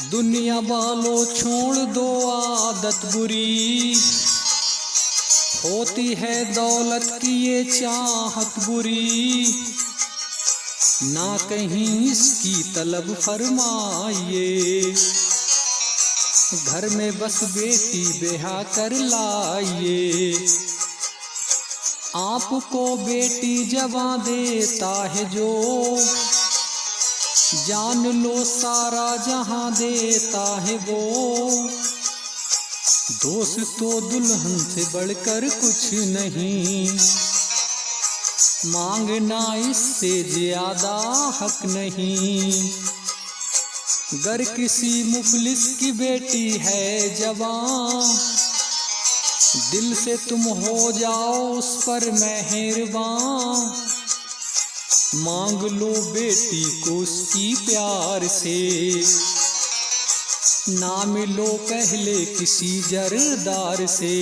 दुनिया वालों छोड़ दो आदत बुरी, होती है दौलत की ये चाहत बुरी। ना कहीं इसकी तलब फरमाइए, घर में बस बेटी ब्याह कर लाइए। आपको बेटी जवां देता है जो, जान लो सारा जहां देता है वो। दोस्तों दुल्हन से बढ़कर कुछ नहीं, मांगना इससे ज्यादा हक नहीं। गर किसी मुफलिस की बेटी है जवां, दिल से तुम हो जाओ उस पर मेहरबान। मांग लो बेटी को उसकी प्यार से, ना मिलो पहले किसी जरदार से।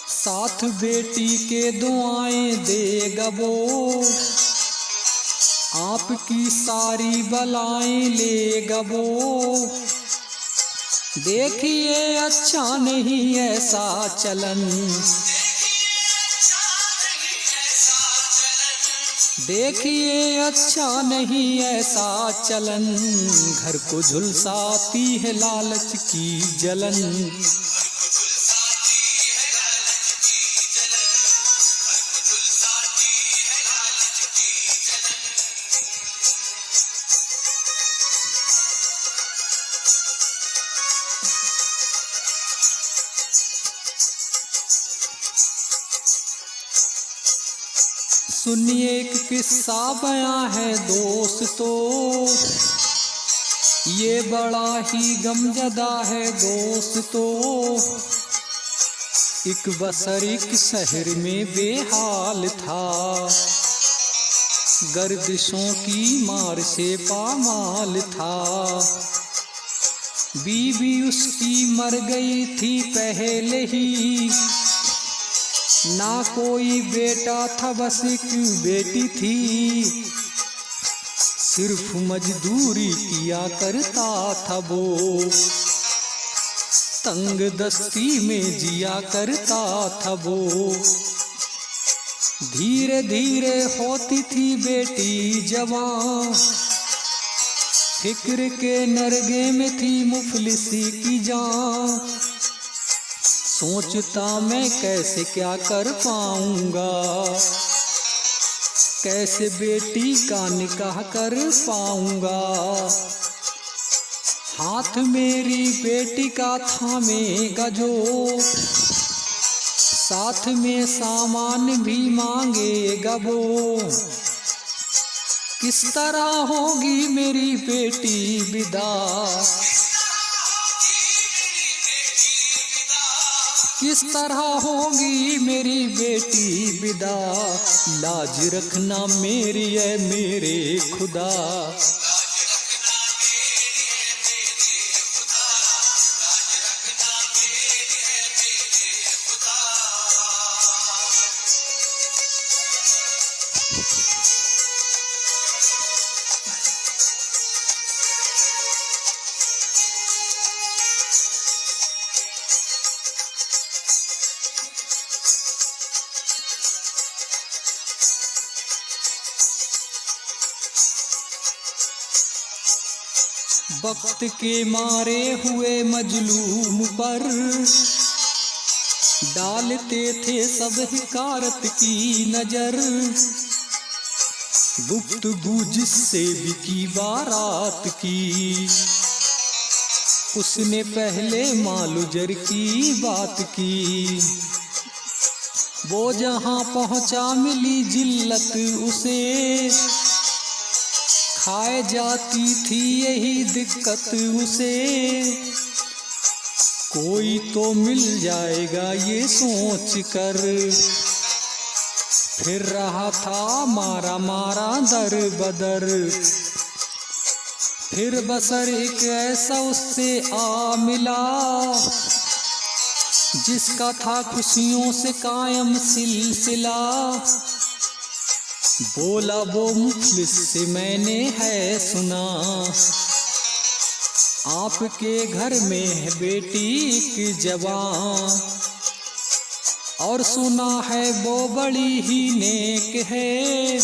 साथ बेटी के दुआएं देगा वो, आपकी सारी बलाएं लेगा वो। देखिए अच्छा नहीं ऐसा चलन, देखिए अच्छा नहीं ऐसा चलन। घर को झुलसाती है लालच की जलन। सुनिए एक किस्सा बयां है दोस्तों, ये बड़ा ही गमजदा है दोस्तों। एक बसर एक शहर में बेहाल था, गर्दिशों की मार से पामाल था। बीवी उसकी मर गई थी पहले ही, ना कोई बेटा था बस एक बेटी थी। सिर्फ मजदूरी किया करता था वो, तंग दस्ती में जिया करता था वो। धीरे धीरे होती थी बेटी जवां, फिक्र के नरगे में थी मुफलिसी की जान। सोचता मैं कैसे क्या कर पाऊंगा, कैसे बेटी का निकाह कर पाऊंगा। हाथ मेरी बेटी का थामेगा जो, साथ में सामान भी मांगेगा वो। किस तरह होगी मेरी बेटी विदा, किस तरह होगी मेरी बेटी विदा। लाज रखना मेरी है मेरे खुदा। वक्त के मारे हुए मजलूम पर डालते थे सब हिकारत की नजर। गुफ्तगू जिससे बिकी बारात की, उसने पहले मालूजर की बात की। वो जहां पहुंचा मिली जिल्लत उसे, खाए जाती थी यही दिक्कत उसे। कोई तो मिल जाएगा ये सोच कर, फिर रहा था मारा मारा दर बदर। फिर बसर एक ऐसा उससे आ मिला, जिसका था खुशियों से कायम सिलसिला। बोला वो मुफलिस से मैंने है सुना, आपके घर में है बेटी की जवान, और सुना है वो बड़ी ही नेक है।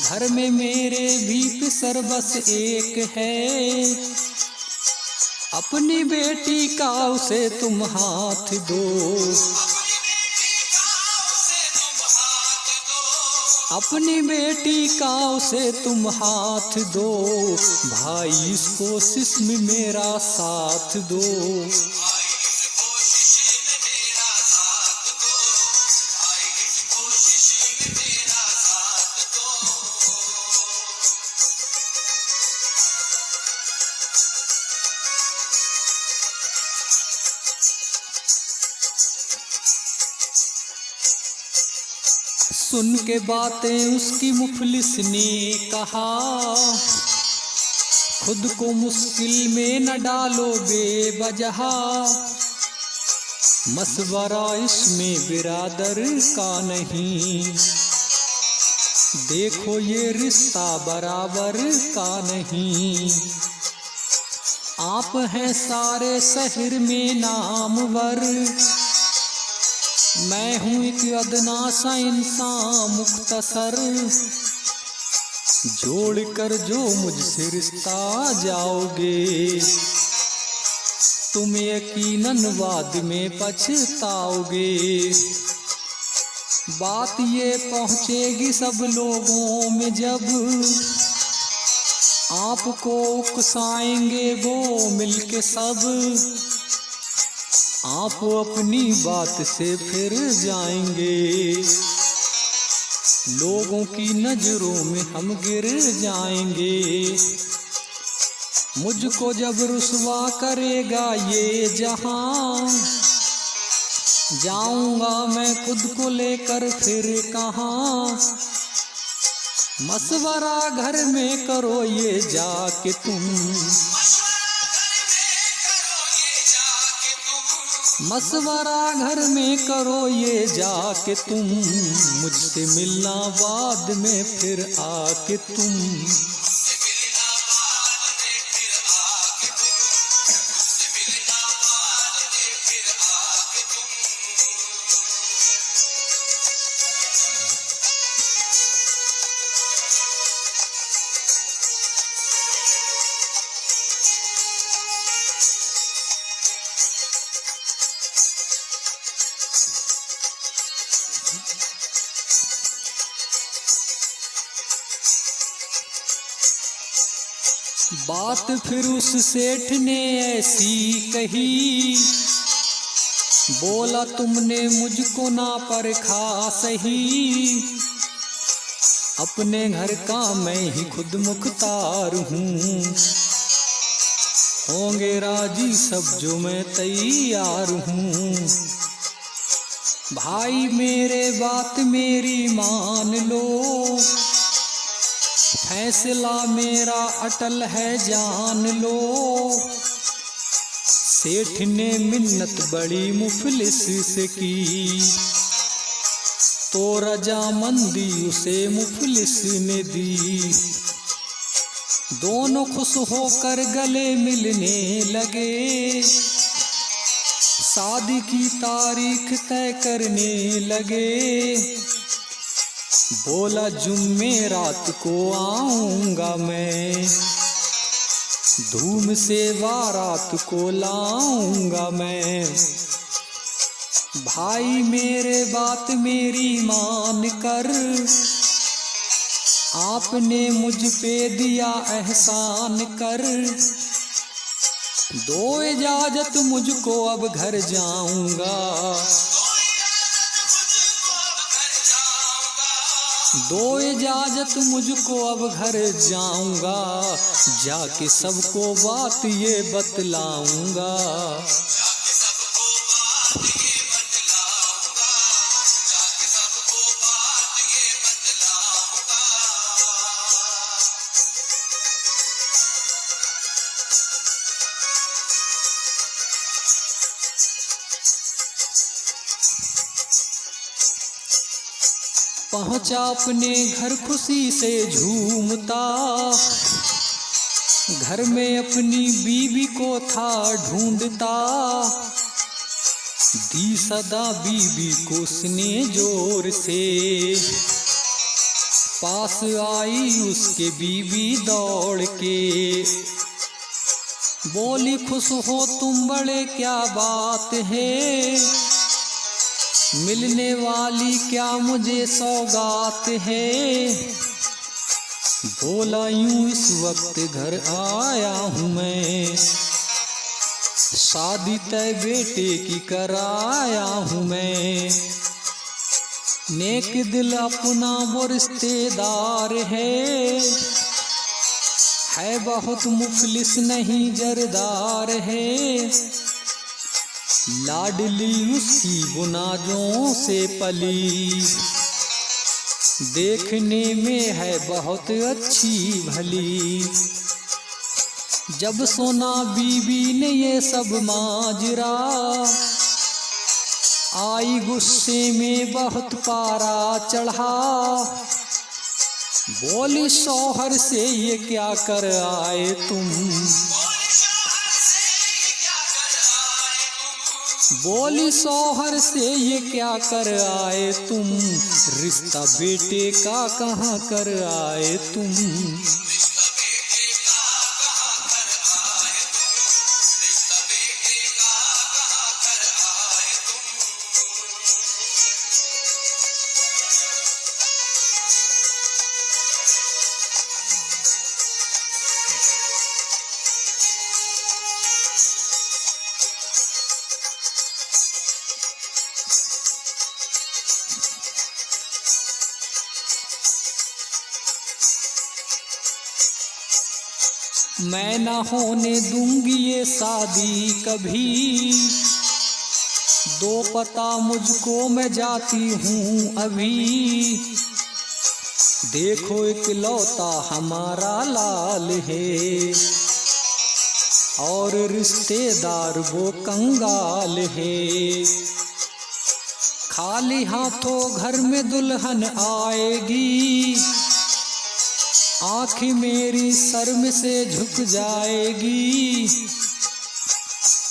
घर में मेरे भी पिसर बस एक है, अपनी बेटी का उसे तुम हाथ दो। अपनी बेटी का उसे तुम हाथ दो, भाई इस कोशिश में मेरा साथ दो। सुन के बातें उसकी मुफलिस ने कहा, खुद को मुश्किल में न डालो बेवजह। मशवरा इसमें बिरादर का नहीं, देखो ये रिश्ता बराबर का नहीं। आप हैं सारे शहर में नामवर, मैं हूँ एक अदना सा इंसान मुख्तसर। जोड़ कर जो मुझसे रिश्ता जाओगे, तुम यकीनन बाद में पछताओगे। बात ये पहुँचेगी सब लोगों में जब, आपको उकसाएंगे वो मिलके सब। आप अपनी बात से फिर जाएंगे, लोगों की नजरों में हम गिर जाएंगे। मुझको जब रुसवा करेगा ये जहां, जाऊंगा मैं खुद को लेकर फिर कहां। मशवरा घर में करो ये जाके तुम, मशवरा घर में करो ये जाके तुम। मुझसे मिलना बाद में फिर आके तुम। बात फिर उस सेठ ने ऐसी कही, बोला तुमने मुझको ना परखा सही। अपने घर का मैं ही खुद मुख्तार हूँ, होंगे राजी सब जो मैं तैयार हूँ। भाई मेरे बात मेरी मान लो, फैसला मेरा अटल है जान लो। सेठ ने मिन्नत बड़ी मुफलिस से की, तो रजामंदी उसे मुफलिस ने दी। दोनों खुश होकर गले मिलने लगे, शादी की तारीख तय करने लगे। बोला जुम्मे रात को आऊंगा मैं, धूम से बारात को लाऊंगा मैं। भाई मेरे बात मेरी मान कर, आपने मुझ पे दिया एहसान कर। दो इजाजत मुझको अब घर जाऊंगा, दो इजाजत मुझको अब घर जाऊंगा। जाके सबको बात ये बतलाऊंगा। पहुंचा अपने घर खुशी से झूमता, घर में अपनी बीवी को था ढूंढता, दी सदा बीवी को उसने जोर से। पास आई उसके बीवी दौड़ के, बोली खुश हो तुम बड़े क्या बात है, मिलने वाली क्या मुझे सौगात है। बोला यूं इस वक्त घर आया हूँ मैं, शादी तय बेटे की कराया हूँ मैं। नेक दिल अपना वो रिश्तेदार है बहुत मुफलिस नहीं जरदार है। लाडली उसकी बुनाजों से पली, देखने में है बहुत अच्छी भली। जब सुना बीवी ने ये सब माजरा, आई गुस्से में बहुत पारा चढ़ा। बोली शौहर से ये क्या कर आए तुम, बोली शौहर से ये क्या कर आए तुम, रिश्ता बेटे का कहाँ कर आए तुम। मैं ना होने दूंगी ये शादी कभी, दो पता मुझको मैं जाती हूँ अभी। देखो इकलौता हमारा लाल है, और रिश्तेदार वो कंगाल है। खाली हाथों घर में दुल्हन आएगी, आँखें मेरी शर्म से झुक जाएगी।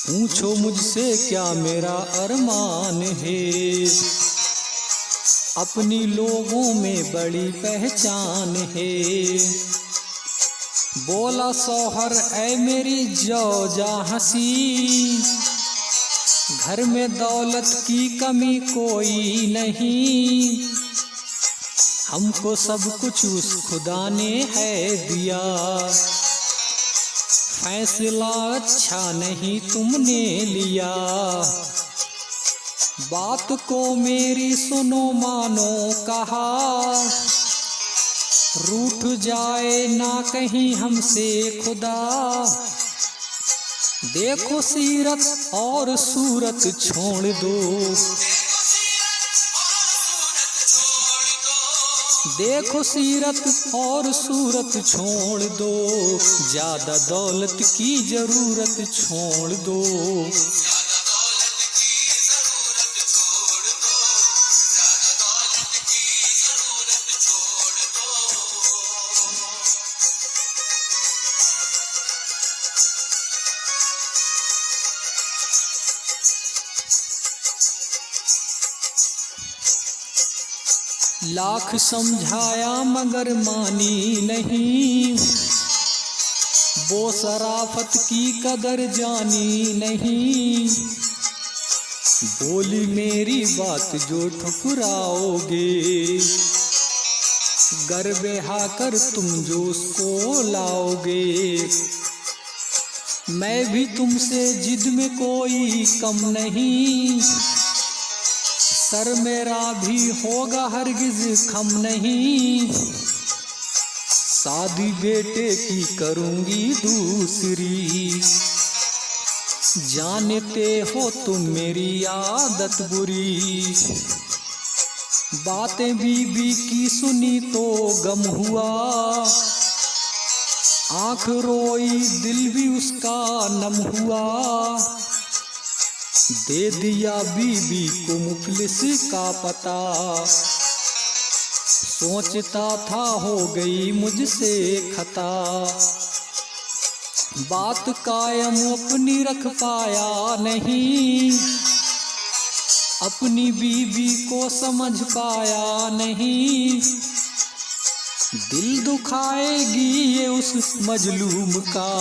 पूछो मुझसे क्या मेरा अरमान है, अपनी लोगों में बड़ी पहचान है। बोला शौहर ऐ मेरी जौजा हंसी, घर में दौलत की कमी कोई नहीं। हमको सब कुछ उस खुदा ने है दिया, फैसला अच्छा नहीं तुमने लिया। बात को मेरी सुनो मानो कहा, रूठ जाए ना कहीं हमसे खुदा। देखो सीरत और सूरत छोड़ दो, देखो सीरत और सूरत छोड़ दो, ज्यादा दौलत की जरूरत छोड़ दो। लाख समझाया मगर मानी नहीं, वो शराफत की कदर जानी नहीं। बोली मेरी बात जो ठुकराओगे, घर बेहा कर तुम जो उसको लाओगे। मैं भी तुमसे जिद में कोई कम नहीं, सर मेरा भी होगा हरगिज खम नहीं। शादी बेटे की करूंगी दूसरी, जानते हो तुम मेरी आदत बुरी। बातें बीबी की सुनी तो गम हुआ, आंख रोई दिल भी उसका नम हुआ। दे दिया बीबी को मुफलिस का पता, सोचता था हो गई मुझसे खता। बात कायम अपनी रख पाया नहीं, अपनी बीवी को समझ पाया नहीं। दिल दुखाएगी ये उस मजलूम का,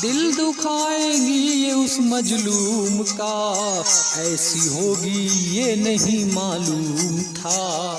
दिल दुखाएगी ये उस मजलूम का। ऐसी होगी ये नहीं मालूम था।